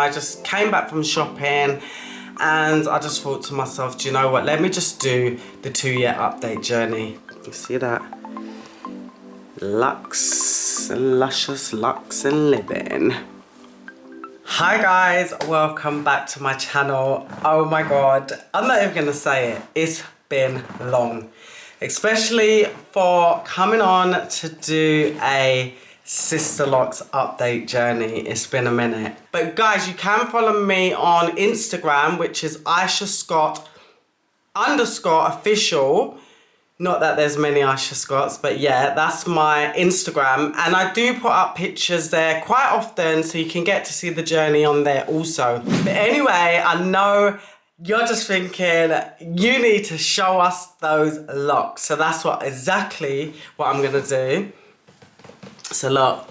I just came back from shopping and I just thought to myself, do you know what, let me just do the 2-year update journey. You see that? Lux, luscious Lux and Living. Hi guys, welcome back to my channel. Oh my god, I'm not even gonna say it. It's been long, especially for coming on to do a Sisterlocks update journey. It's been a minute. But guys, you can follow me on Instagram, which is Aysha_official. Not that there's many Aysha Scotts, but yeah, that's my Instagram. And I do put up pictures there quite often, so you can get to see the journey on there also. But anyway, I know you're just thinking, you need to show us those locks. So that's exactly what I'm gonna do. So look,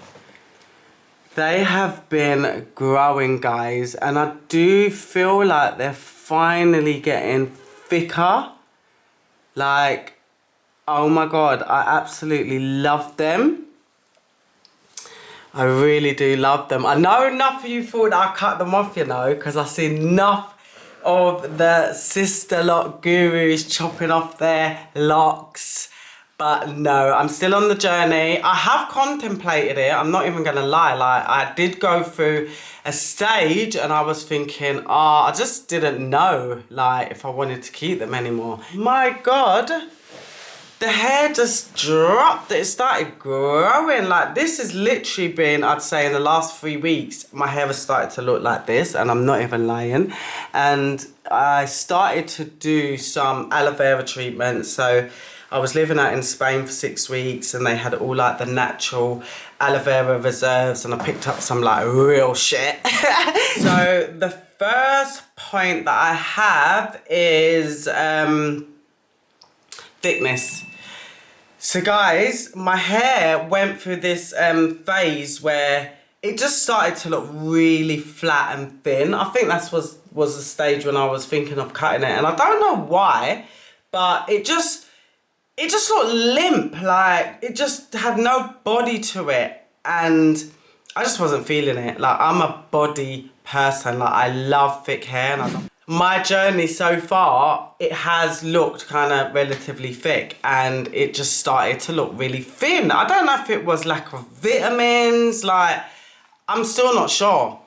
they have been growing, guys, and I do feel like they're finally getting thicker. Like, oh my god, I absolutely love them. I really do love them. I know enough of you thought I cut them off, you know, because I see enough of the Sisterlock gurus chopping off their locks. But no, I'm still on the journey. I have contemplated it, I'm not even gonna lie. Like, I did go through a stage and I was thinking, I just didn't know, like, if I wanted to keep them anymore. My god, the hair just dropped. It started growing. Like, this has literally been, I'd say, in the last 3 weeks, my hair has started to look like this, and I'm not even lying. And I started to do some aloe vera treatments. So I was living out in Spain for 6 weeks, and they had all like the natural aloe vera reserves, and I picked up some like real shit. So the first point that I have is thickness. So guys, my hair went through this phase where it just started to look really flat and thin. I think that was the stage when I was thinking of cutting it, and I don't know why, but it just looked limp. Like, it just had no body to it, and I just wasn't feeling it. Like, I'm a body person. Like, I love thick hair, and my journey so far, it has looked kind of relatively thick, and it just started to look really thin. I don't know if it was lack of vitamins, like, I'm still not sure.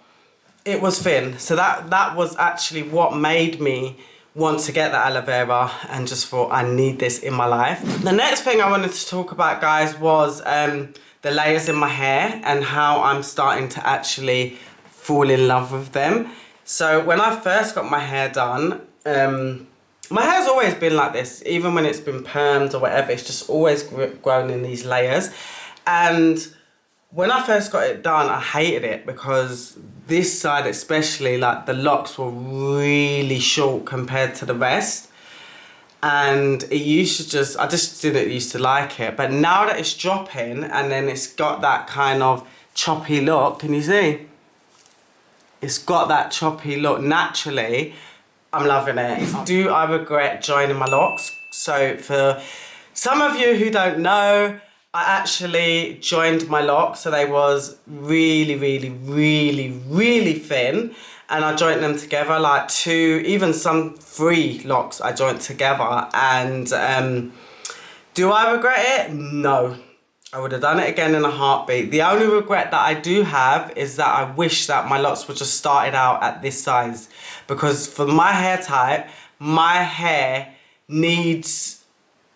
It was thin. So that was actually what made me want to get the aloe vera, and just thought, I need this in my life. The next thing I wanted to talk about, guys, was the layers in my hair and how I'm starting to actually fall in love with them. So when I first got my hair done, my hair's always been like this, even when it's been permed or whatever, it's just always grown in these layers. And when I first got it done, I hated it because this side especially, like, the locks were really short compared to the rest. And it used to just, I just didn't used to like it. But now that it's dropping and then it's got that kind of choppy look, can you see? It's got that choppy look naturally. I'm loving it. Do I regret joining my locks? So for some of you who don't know, I actually joined my locks. So they was really, really, really, really thin. And I joined them together, like 2, even some 3 locks I joined together. And do I regret it? No. I would have done it again in a heartbeat. The only regret that I do have is that I wish that my locks would just started out at this size. Because for my hair type, my hair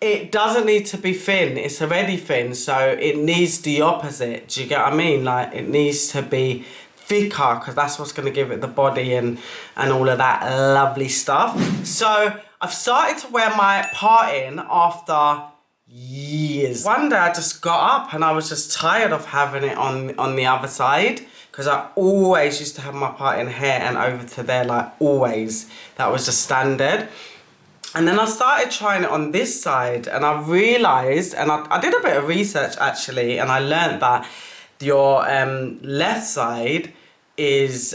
it doesn't need to be thin. It's already thin, so it needs the opposite. Do you get what I mean? Like, it needs to be thicker, because that's what's going to give it the body and all of that lovely stuff. So I've started to wear my parting after years. One day I just got up and I was just tired of having it on the other side, because I always used to have my parting hair and over to there, like, always. That was just standard. And then I started trying it on this side, and I realised, and I did a bit of research actually, and I learned that your left side is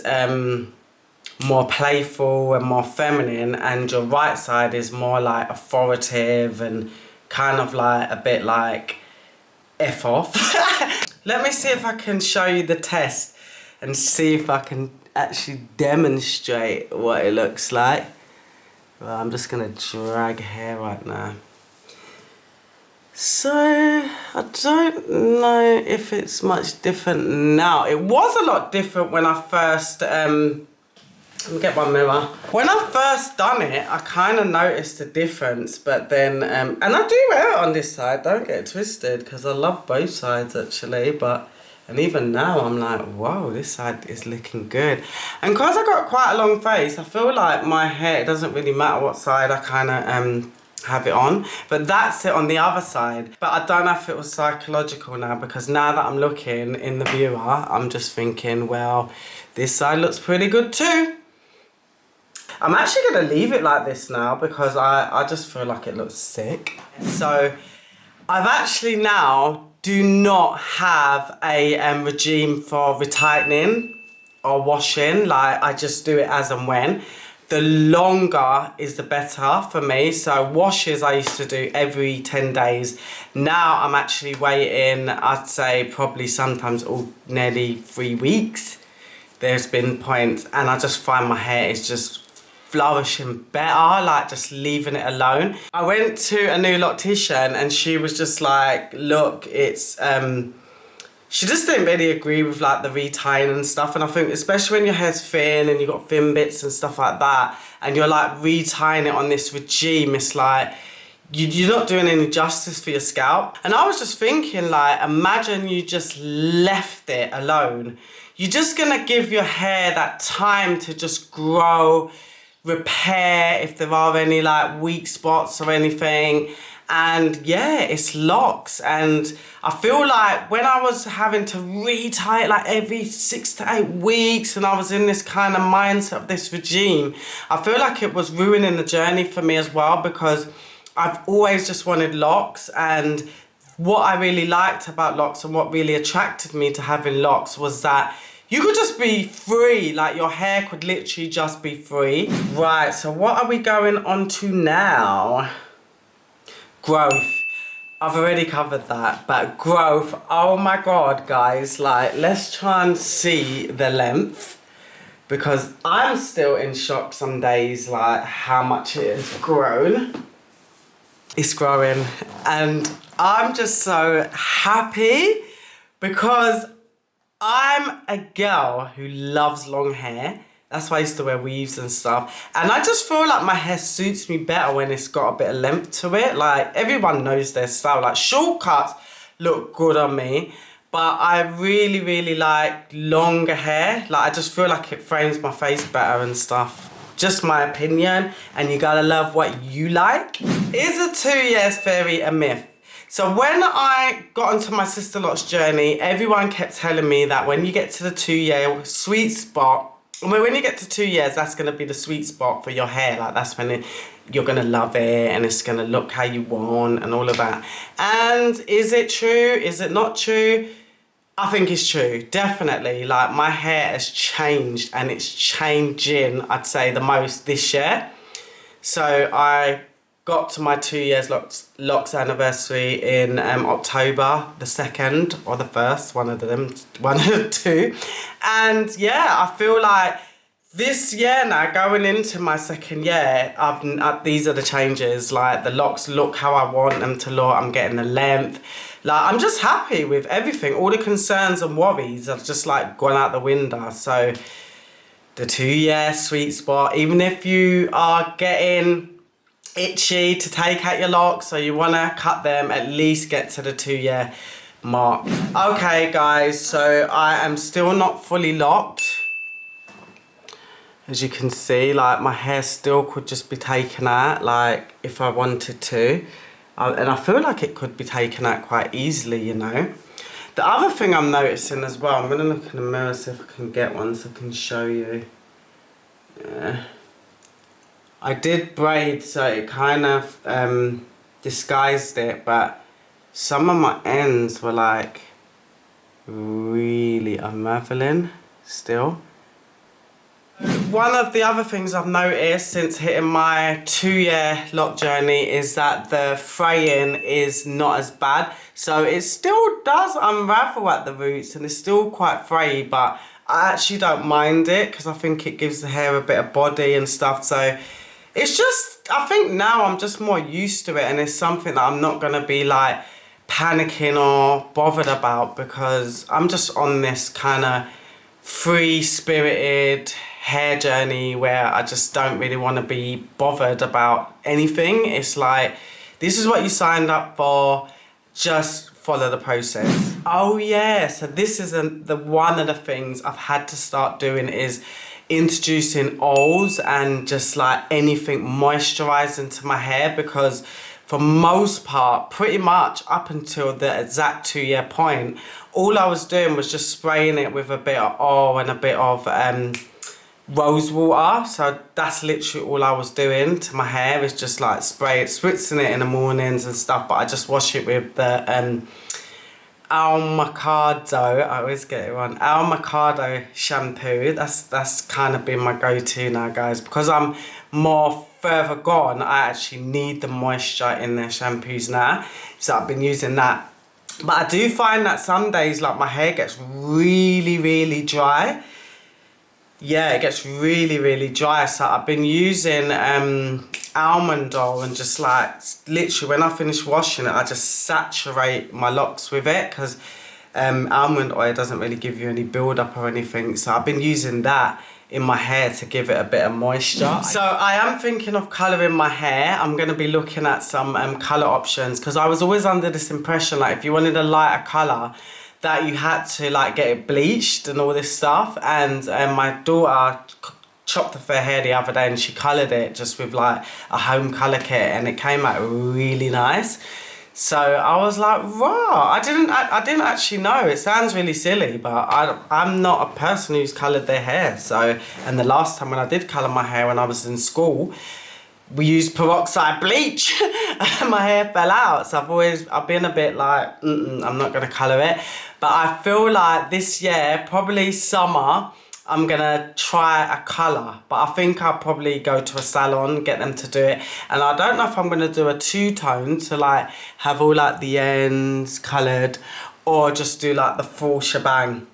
more playful and more feminine, and your right side is more like authoritative and kind of like a bit like F off. Let me see if I can show you the test and see if I can actually demonstrate what it looks like. Well, I'm just gonna drag hair right now. So, I don't know if it's much different now. It was a lot different when I first, let me get my mirror. When I first done it, I kind of noticed a difference, but then, and I do wear it on this side, don't get it twisted, because I love both sides actually, and even now I'm like, whoa, this side is looking good. And because I got quite a long face, I feel like my hair, it doesn't really matter what side I kind of, have it on, but that's it on the other side. But I don't know if it was psychological now, because now that I'm looking in the viewer, I'm just thinking, well, this side looks pretty good too. I'm actually gonna leave it like this now because I just feel like it looks sick. So I've actually now do not have a regime for retightening or washing. Like, I just do it as and when. The longer is the better for me. So washes I used to do every 10 days. Now I'm actually waiting, I'd say probably sometimes nearly 3 weeks. There's been points, and I just find my hair is just flourishing better, like just leaving it alone. I went to a new loctician and she was just like, look, it's she just didn't really agree with like the retying and stuff. And I think especially when your hair's thin and you've got thin bits and stuff like that, and you're like retying it on this regime, it's like you're not doing any justice for your scalp. And I was just thinking, like, imagine you just left it alone. You're just gonna give your hair that time to just grow, repair if there are any like weak spots or anything. And yeah, it's locks. And I feel like when I was having to retie it like every 6 to 8 weeks, and I was in this kind of mindset of this regime, I feel like it was ruining the journey for me as well, because I've always just wanted locks. And what I really liked about locks and what really attracted me to having locks was that you could just be free, like your hair could literally just be free. Right, so what are we going on to now? Growth. I've already covered that, but growth, oh my God, guys, like, let's try and see the length, because I'm still in shock some days, like how much it has grown. It's growing, and I'm just so happy because I'm a girl who loves long hair. That's why I used to wear weaves and stuff. And I just feel like my hair suits me better when it's got a bit of length to it. Like, everyone knows their style. Like, short cuts look good on me, but I really, really like longer hair. Like, I just feel like it frames my face better and stuff. Just my opinion, and you gotta love what you like. Is a 2 years fairy a myth? So when I got onto my Sisterlocks journey, everyone kept telling me that when you get to the 2 year sweet spot, when you get to 2 years, that's going to be the sweet spot for your hair. Like, that's when you're going to love it and it's going to look how you want and all of that. And is it true? Is it not true? I think it's true, definitely. Like, my hair has changed, and it's changing, I'd say, the most this year. So I got to my 2 years locks anniversary in October the 2nd or the 1st, one of the two. And yeah, I feel like this year now, going into my 2nd year, these are the changes. Like, the locks look how I want them to look. I'm getting the length. Like, I'm just happy with everything. All the concerns and worries have just like gone out the window. So the 2 year sweet spot, even if you are getting itchy to take out your locks, so you want to cut them, at least get to the 2 year mark. Okay guys, so I am still not fully locked. As you can see, like, my hair still could just be taken out, like, if I wanted to. And I feel like it could be taken out quite easily, you know. The other thing I'm noticing as well, I'm going to look in the mirror, see if I can get one so I can show you. Yeah. I did braid, so it kind of disguised it, but some of my ends were like really unraveling still. One of the other things I've noticed since hitting my 2 year lock journey is that the fraying is not as bad. So it still does unravel at the roots and it's still quite frayy, but I actually don't mind it because I think it gives the hair a bit of body and stuff. So it's just, I think now I'm just more used to it, and it's something that I'm not going to be like panicking or bothered about, because I'm just on this kind of free-spirited hair journey where I just don't really want to be bothered about anything. It's like, this is what you signed up for, just follow the process. Oh yeah, so this is the one of the things I've had to start doing is introducing oils and just like anything moisturizing to my hair, because for most part, pretty much up until the exact 2-year point, all I was doing was just spraying it with a bit of oil and a bit of rose water. So that's literally all I was doing to my hair, is just like spritzing it in the mornings and stuff. But I just wash it with the Almacado, I always get it wrong, Almacado shampoo. That's kind of been my go-to now, guys, because I'm more further gone. I actually need the moisture in their shampoos now, so I've been using that. But I do find that some days, like, my hair gets really dry. Yeah, it gets really dry. So I've been using almond oil, and just like literally when I finish washing it, I just saturate my locks with it, because almond oil doesn't really give you any build up or anything. So I've been using that in my hair to give it a bit of moisture. So I am thinking of colouring my hair. I'm going to be looking at some colour options, because I was always under this impression, like, if you wanted a lighter colour, that you had to like get it bleached and all this stuff. And my daughter chopped off her hair the other day, and she coloured it just with like a home colour kit, and it came out really nice. So I was like, wow, I didn't actually know. It sounds really silly, but I'm not a person who's coloured their hair. So, and the last time when I did colour my hair when I was in school, we used peroxide bleach and my hair fell out. So I've been a bit like, I'm not gonna colour it. But I feel like this year, probably summer, I'm gonna try a colour. But I think I'll probably go to a salon, get them to do it. And I don't know if I'm gonna do a two-tone to like have all like the ends coloured, or just do like the full shebang.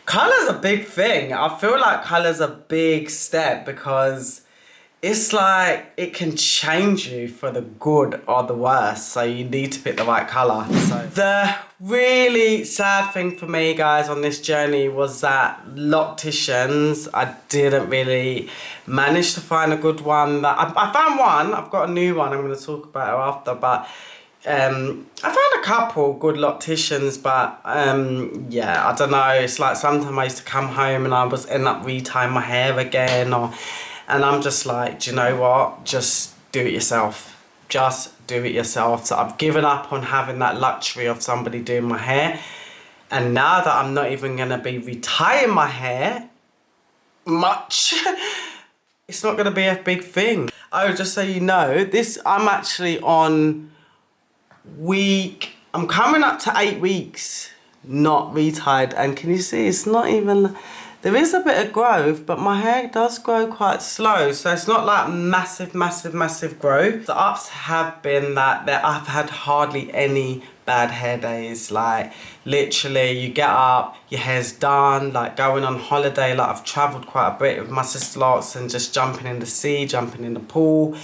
Colour's a big thing. I feel like colour's a big step, because it's like it can change you for the good or the worse, so you need to pick the right colour. So the really sad thing for me, guys, on this journey was that locticians, I didn't really manage to find a good one. I found one, I've got a new one, I'm going to talk about it after, but I found a couple good locticians, but yeah, I don't know, it's like sometimes I used to come home and I was end up retying my hair again, and I'm just like, do you know what? Just do it yourself. Just do it yourself. So I've given up on having that luxury of somebody doing my hair. And now that I'm not even going to be retying my hair much, it's not going to be a big thing. Oh, just so you know, I'm actually on I'm coming up to 8 weeks not retyed. And can you see, it's not even... There is a bit of growth, but my hair does grow quite slow. So it's not like massive growth. The ups have been that I've had hardly any bad hair days. Like, literally, you get up, your hair's done, like going on holiday. Like, I've travelled quite a bit with my Sisterlocks and just jumping in the sea, jumping in the pool.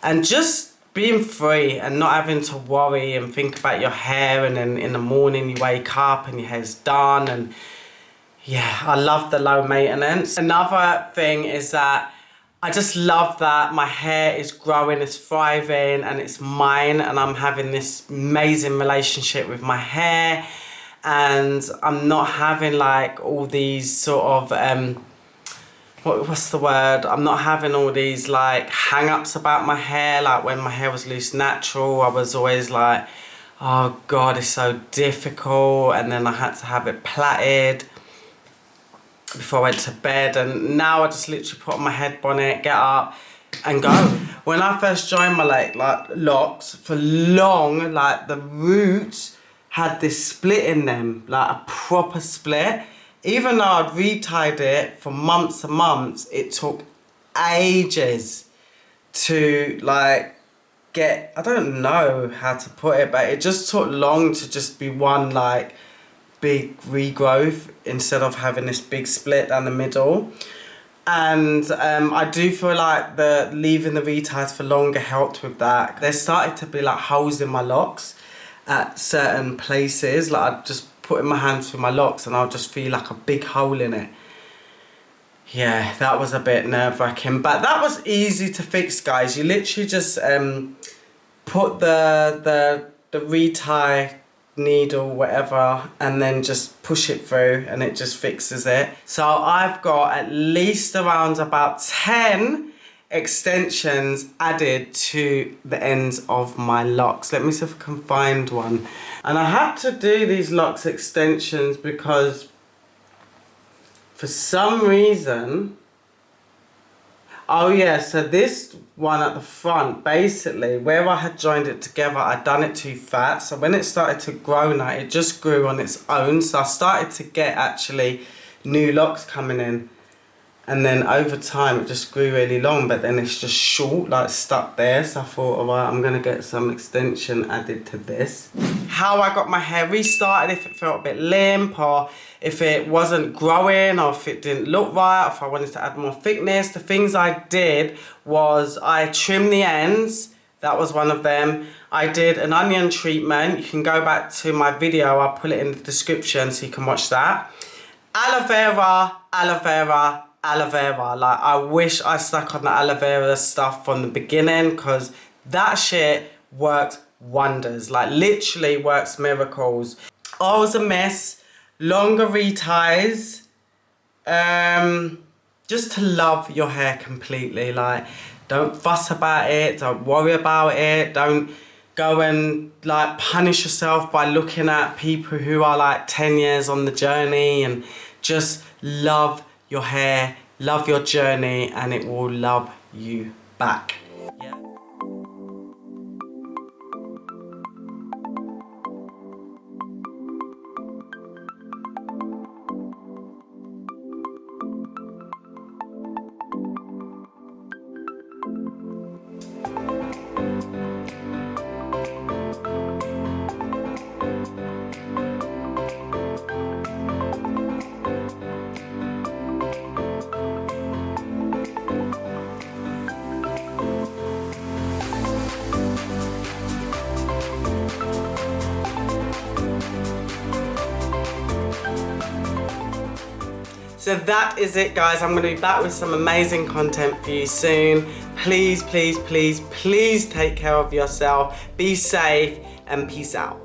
And just being free and not having to worry and think about your hair. And then in the morning, you wake up and your hair's done. And yeah, I love the low maintenance. Another thing is that I just love that my hair is growing, it's thriving, and it's mine, and I'm having this amazing relationship with my hair, and I'm not having like all these sort of, what's the word? I'm not having all these like hang-ups about my hair. Like when my hair was loose natural, I was always like, oh God, it's so difficult, and then I had to have it plaited before I went to bed, and now I just literally put on my head bonnet, get up and go. When I first joined my like locks, for long, like the roots had this split in them, like a proper split. Even though I'd retied it for months and months, it took ages to like get, I don't know how to put it, but it just took long to just be one like big regrowth instead of having this big split down the middle. And I do feel like leaving the reties for longer helped with that. There started to be like holes in my locks at certain places. Like I'd just put in my hands through my locks and I'll just feel like a big hole in it. Yeah, that was a bit nerve-wracking, but that was easy to fix, guys. You literally just put the retie needle, whatever, and then just push it through and it just fixes it. So I've got at least around about 10 extensions added to the ends of my locks. Let me see if I can find one. And I had to do these locks extensions because for some reason, oh yeah, so this one at the front, basically, where I had joined it together, I'd done it too fat. So when it started to grow now, it just grew on its own. So I started to get actually new locks coming in. And then over time, it just grew really long, but then it's just short, like stuck there. So I thought, all right, I'm gonna get some extension added to this. How I got my hair restarted, if it felt a bit limp, or if it wasn't growing, or if it didn't look right, or if I wanted to add more thickness. The things I did was I trimmed the ends. That was one of them. I did an onion treatment. You can go back to my video. I'll put it in the description so you can watch that. Aloe vera, aloe vera, aloe vera. Like, I wish I stuck on the aloe vera stuff from the beginning, because that shit works wonders. Like, literally works miracles. Oils a miss, longer reties, just to love your hair completely. Like, don't fuss about it, don't worry about it, don't go and like punish yourself by looking at people who are like 10 years on the journey, and just love your hair, love your journey, and it will love you back. Yeah. So that is it, guys. I'm going to be back with some amazing content for you soon. Please, please, please, please take care of yourself. Be safe and peace out.